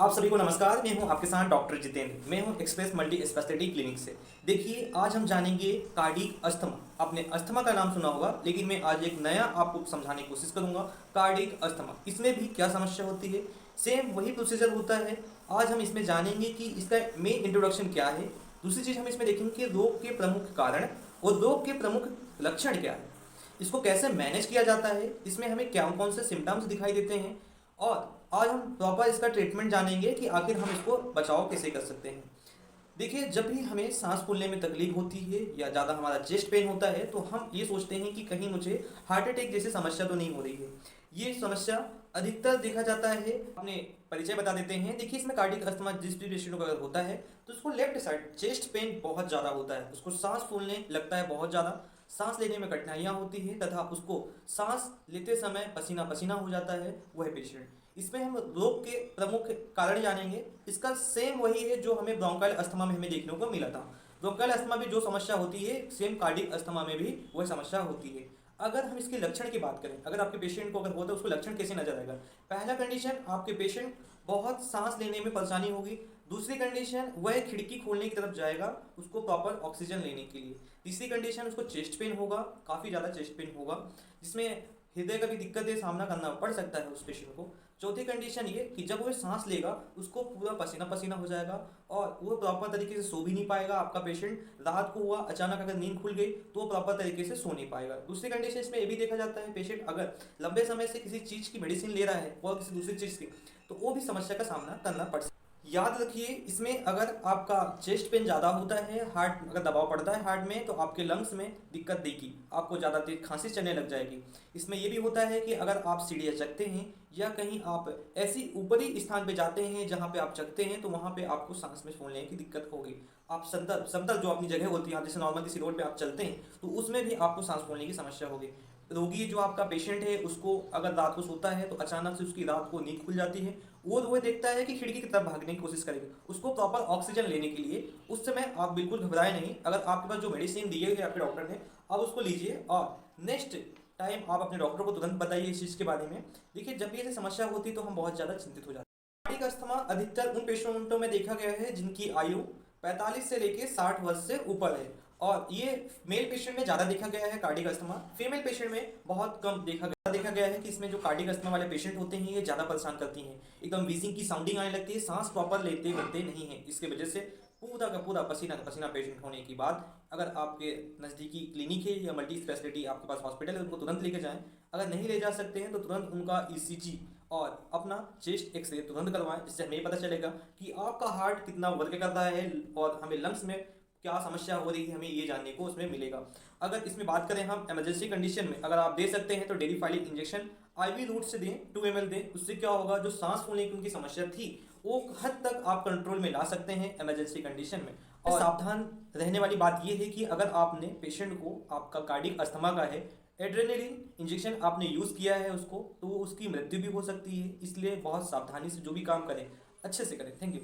आप सभी को नमस्कार। मैं हूं आपके साथ डॉक्टर जितेंद्र। मैं हूं एक्सप्रेस मल्टी स्पेशलिटी क्लिनिक से। देखिए, आज हम जानेंगे कार्डिक अस्थमा। आपने अस्थमा का नाम सुना होगा, लेकिन मैं आज एक नया आपको समझाने की कोशिश करूंगा। कार्डिक अस्थमा, इसमें भी क्या समस्या होती है, सेम वही प्रोसीजर होता है। आज हम इसमें जानेंगे कि इसका मेन इंट्रोडक्शन क्या है। दूसरी चीज़ हम इसमें देखेंगे कि रोग के प्रमुख कारण और रोग के प्रमुख लक्षण क्या है, इसको कैसे मैनेज किया जाता है, इसमें हमें क्या कौन से सिम्टम्स दिखाई देते हैं, और आज हम प्रॉपर इसका ट्रीटमेंट जानेंगे कि आखिर हम इसको बचाव कैसे कर सकते हैं। देखिए, जब भी हमें सांस फूलने में तकलीफ होती है या ज़्यादा हमारा चेस्ट पेन होता है, तो हम ये सोचते हैं कि कहीं मुझे हार्ट अटैक जैसी समस्या तो नहीं हो रही है। ये समस्या अधिकतर देखा जाता है। अपने परिचय बता देते हैं। देखिए, इसमें कार्डियक अस्थमा जिस भी पेशेंट को अगर होता है, तो उसको लेफ्ट साइड चेस्ट पेन बहुत ज़्यादा होता है, उसको सांस फूलने लगता है बहुत ज़्यादा, सांस लेने में कठिनाइयाँ होती है तथा उसको सांस लेते समय पसीना पसीना हो जाता है वह पेशेंट। इसमें हम रोग के प्रमुख कारण जानेंगे। इसका सेम वही है जो हमें ब्रोंकाइल अस्थमा में हमें देखने को मिला था। ब्रोंकाइल अस्थमा में जो समस्या होती है, सेम कार्डिक अस्थमा में भी वह समस्या होती है। अगर हम इसके लक्षण की बात करें, अगर आपके पेशेंट को अगर होता है, उसको लक्षण कैसे नजर आएगा। पहला कंडीशन, आपके पेशेंट बहुत सांस लेने में परेशानी होगी। दूसरी कंडीशन, वह खिड़की खोलने की तरफ जाएगा उसको प्रॉपर ऑक्सीजन लेने के लिए। तीसरी कंडीशन, उसको चेस्ट पेन होगा, काफ़ी ज़्यादा चेस्ट पेन होगा, जिसमें हृदय का भी दिक्कत है, सामना करना पड़ सकता है उस पेशेंट को। चौथी कंडीशन ये कि जब वो सांस लेगा उसको पूरा पसीना पसीना हो जाएगा और वो प्रॉपर तरीके से सो भी नहीं पाएगा। आपका पेशेंट रात को हुआ अचानक अगर नींद खुल गई तो वो प्रॉपर तरीके से सो नहीं पाएगा। दूसरी कंडीशन इसमें ये भी देखा जाता है, पेशेंट अगर लंबे समय से किसी चीज़ की मेडिसिन ले रहा है और किसी दूसरी चीज़ की, तो वो भी समस्या का सामना करना पड़ सकता है। याद रखिए, इसमें अगर आपका चेस्ट पेन ज़्यादा होता है, हार्ट अगर दबाव पड़ता है हार्ट में, तो आपके लंग्स में दिक्कत देगी, आपको ज़्यादा तेज खांसी चलने लग जाएगी। इसमें यह भी होता है कि अगर आप सीढ़ियाँ चढ़ते हैं या कहीं आप ऐसी ऊपरी स्थान पे जाते हैं जहाँ पे आप चढ़ते हैं, तो वहाँ पे आपको सांस में फूलने की दिक्कत होगी। आप समतल समतल जो अपनी जगह होती है, जैसे नॉर्मल किसी रोड पे आप चलते हैं, तो उसमें भी आपको सांस फूलने की समस्या होगी। रोगी जो आपका पेशेंट है, उसको अगर रात को सोता है तो अचानक से उसकी रात को नींद खुल जाती है, वो देखता है कि खिड़की की तरफ भागने की कोशिश करेगा उसको प्रॉपर ऑक्सीजन लेने के लिए। उस समय आप बिल्कुल घबराए नहीं। अगर आपके पास जो मेडिसिन दी है आपके डॉक्टर ने, आप उसको लीजिए और नेक्स्ट टाइम आप अपने डॉक्टर को तुरंत बताइए इस चीज़ के बारे में। देखिए, जब भी ऐसी समस्या होती है तो हम बहुत ज़्यादा चिंतित हो जाते हैं। कार्डिक अस्थमा अधिकतर उन पेशेंटों में देखा गया है जिनकी आयु 45 से लेकर 60 वर्ष से ऊपर है, और ये मेल पेशेंट में ज़्यादा देखा गया है कार्डिक अस्थमा। फीमेल पेशेंट में बहुत कम देखा गया है कि इसमें जो कार्डिक अस्थमा वाले पेशेंट होते हैं ये ज़्यादा परेशान करती हैं। एकदम वीजिंग की साउंडिंग आने लगती है, सांस प्रॉपर लेते बनते नहीं है। इसके वजह से पूरा का पूरा पसीना का पसीना पेशेंट होने के बाद अगर आपके नज़दीकी क्लिनिक है या मल्टी स्पेशलिटी आपके पास हॉस्पिटल है, उनको तुरंत लेके जाएं। अगर नहीं ले जा सकते हैं तो तुरंत उनका ईसीजी और अपना चेस्ट एक्सरे तुरंत करवाएं, जिससे हमें पता चलेगा कि आपका हार्ट कितना वर्क कर रहा है और हमें लंग्स में क्या समस्या हो रही है, हमें ये जानने को उसमें मिलेगा। अगर इसमें बात करें हम इमरजेंसी कंडीशन में, अगर आप दे सकते हैं तो daily filing injection IV route से दें, 2 ml दें। उससे क्या होगा, जो सांस फूलने की उनकी समस्या थी वो हद तक आप कंट्रोल में ला सकते हैं इमरजेंसी कंडीशन में। और सावधान रहने वाली बात यह है कि अगर आपने पेशेंट को, आपका कार्डिक अस्थमा का है, एड्रेनलिन इंजेक्शन आपने यूज़ किया है उसको, तो उसकी मृत्यु भी हो सकती है। इसलिए बहुत सावधानी से जो भी काम करें अच्छे से करें। Thank you.